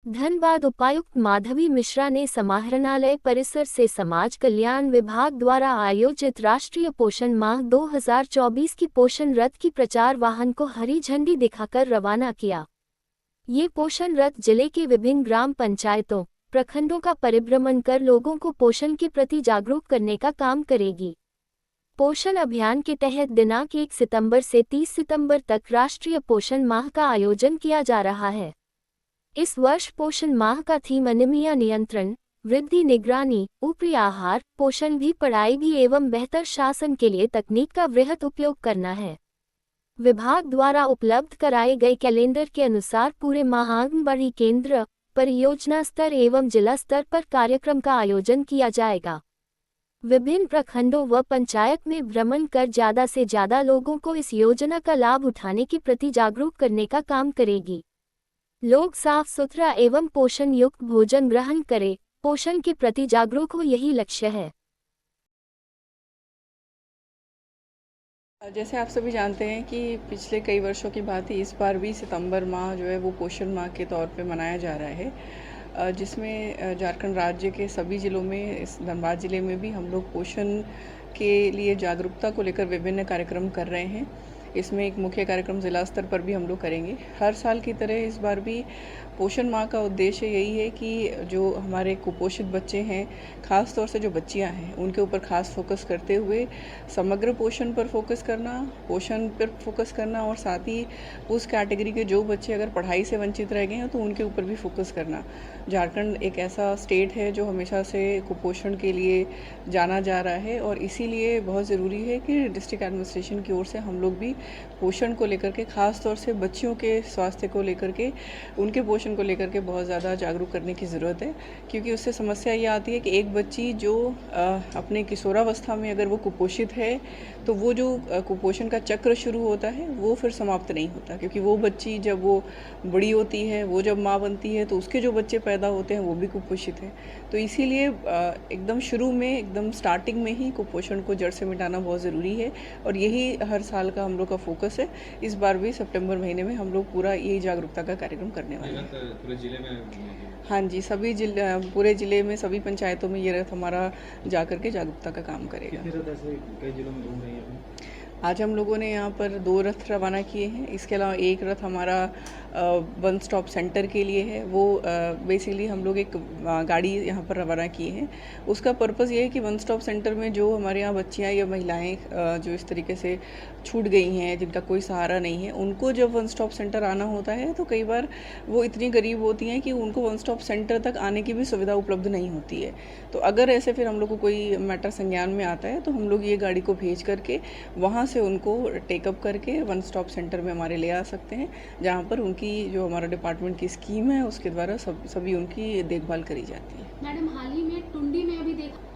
धनबाद उपायुक्त माधवी मिश्रा ने समाहरणालय परिसर से समाज कल्याण विभाग द्वारा आयोजित राष्ट्रीय पोषण माह 2024 की पोषण रथ की प्रचार वाहन को हरी झंडी दिखाकर रवाना किया। ये पोषण रथ जिले के विभिन्न ग्राम पंचायतों, प्रखंडों का परिभ्रमण कर लोगों को पोषण के प्रति जागरूक करने का काम करेगी। पोषण अभियान के तहत दिनांक 1 सितंबर से 30 सितंबर तक राष्ट्रीय पोषण माह का आयोजन किया जा रहा है। इस वर्ष पोषण माह का थीम अनीमिया नियंत्रण, वृद्धि निगरानी, ऊपरी आहार, पोषण भी पढ़ाई भी एवं बेहतर शासन के लिए तकनीक का वृहत उपयोग करना है। विभाग द्वारा उपलब्ध कराए गए कैलेंडर के अनुसार पूरे माह आंगनबाड़ी केंद्र, परियोजना स्तर एवं जिला स्तर पर कार्यक्रम का आयोजन किया जाएगा। विभिन्न प्रखंडों व पंचायत में भ्रमण कर ज्यादा से ज्यादा लोगों को इस योजना का लाभ उठाने के प्रति जागरूक करने का काम करेगी। लोग साफ सुथरा एवं पोषण युक्त भोजन ग्रहण करें, पोषण के प्रति जागरूक हो, यही लक्ष्य है। जैसे आप सभी जानते हैं कि पिछले कई वर्षों की बात ही इस बार भी सितंबर माह जो है वो पोषण माह के तौर पे मनाया जा रहा है, जिसमें झारखंड राज्य के सभी ज़िलों में, इस धनबाद ज़िले में भी हम लोग पोषण के लिए जागरूकता को लेकर विभिन्न कार्यक्रम कर रहे हैं। इसमें एक मुख्य कार्यक्रम ज़िला स्तर पर भी हम लोग करेंगे। हर साल की तरह इस बार भी पोषण माह का उद्देश्य यही है कि जो हमारे कुपोषित बच्चे हैं, ख़ास तौर से जो बच्चियां हैं, उनके ऊपर खास फोकस करते हुए समग्र पोषण पर फोकस करना, पोषण पर फोकस करना और साथ ही उस कैटेगरी के जो बच्चे अगर पढ़ाई से वंचित रह गए हैं तो उनके ऊपर भी फोकस करना। झारखंड एक ऐसा स्टेट है जो हमेशा से कुपोषण के लिए जाना जा रहा है और इसीलिए बहुत ज़रूरी है कि डिस्ट्रिक्ट एडमिनिस्ट्रेशन की ओर से हम लोग भी पोषण को लेकर के, ख़ास तौर से बच्चियों के स्वास्थ्य को लेकर के, उनके पोषण को लेकर के बहुत ज़्यादा जागरूक करने की ज़रूरत है। क्योंकि उससे समस्या ये आती है कि एक बच्ची जो अपने किशोरावस्था में अगर वो कुपोषित है तो वो जो कुपोषण का चक्र शुरू होता है वो फिर समाप्त नहीं होता, क्योंकि वो बच्ची जब वो बड़ी होती है, वो जब माँ बनती है तो उसके जो बच्चे पैदा होते हैं वो भी कुपोषित हैं। तो इसीलिए एकदम शुरू में, एकदम स्टार्टिंग में ही कुपोषण को जड़ से मिटाना बहुत ज़रूरी है और यही हर साल का हम लोग का फोकस है। इस बार भी सितंबर महीने में हम लोग पूरा यही जागरूकता का कार्यक्रम करने वाले हैं। पूरे जिले में? हाँ जी, सभी पूरे जिले में सभी पंचायतों में ये रथ हमारा जा कर के जागरूकता का काम करेगा। कितने रथ ऐसे कई जिलों में घूम रही है? आज हम लोगों ने यहाँ पर 2 रथ रवाना किए हैं। इसके अलावा एक रथ हमारा वन स्टॉप सेंटर के लिए है। वो बेसिकली हम लोग एक गाड़ी यहाँ पर रवाना किए हैं। उसका पर्पज़ ये है कि वन स्टॉप सेंटर में जो हमारे यहाँ बच्चियाँ या महिलाएं जो इस तरीके से छूट गई हैं, जिनका कोई सहारा नहीं है, उनको जब वन स्टॉप सेंटर आना होता है तो कई बार वो इतनी गरीब होती हैं कि उनको वन स्टॉप सेंटर तक आने की भी सुविधा उपलब्ध नहीं होती है। तो अगर ऐसे फिर हम लोग को कोई मैटर संज्ञान में आता है तो हम लोग ये गाड़ी को भेज करके वहाँ से उनको टेकअप करके वन स्टॉप सेंटर में हमारे ले आ सकते हैं, जहाँ पर उनकी जो हमारा डिपार्टमेंट की स्कीम है उसके द्वारा सभी उनकी देखभाल करी जाती है। मैडम, हाल ही में टुंडी में अभी देखा,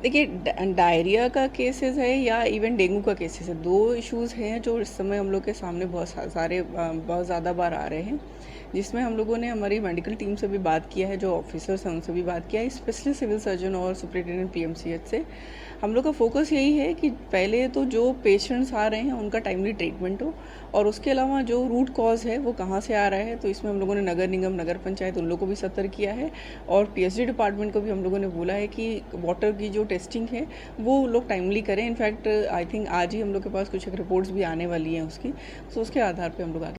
देखिए, डायरिया का केसेस है या इवन डेंगू का केसेस है, 2 इश्यूज़ हैं जो इस समय हम लोग के सामने बहुत ज़्यादा बार आ रहे हैं, जिसमें हम लोगों ने हमारी मेडिकल टीम से भी बात किया है, जो ऑफिसर्स हैं उनसे भी बात किया है, स्पेशली सिविल सर्जन और सुपरिटेंडेंट पीएमसीएच से। हम लोग का फोकस यही है कि पहले तो जो पेशेंट्स आ रहे हैं उनका टाइमली ट्रीटमेंट हो और उसके अलावा जो रूट कॉज है वो कहाँ से आ रहा है, तो इसमें हम लोगों ने नगर निगम, नगर पंचायत, उन लोगों को भी सतर्क किया है और पीएचडी डिपार्टमेंट को भी हम लोगों ने बोला है कि वाटर की जो टेस्टिंग है वो लोग टाइमली करें। इनफैक्ट आई थिंक आज ही हम लोग के पास कुछ एक रिपोर्ट्स भी आने वाली हैं उसकी, तो उसके आधार पर हम लोग आगे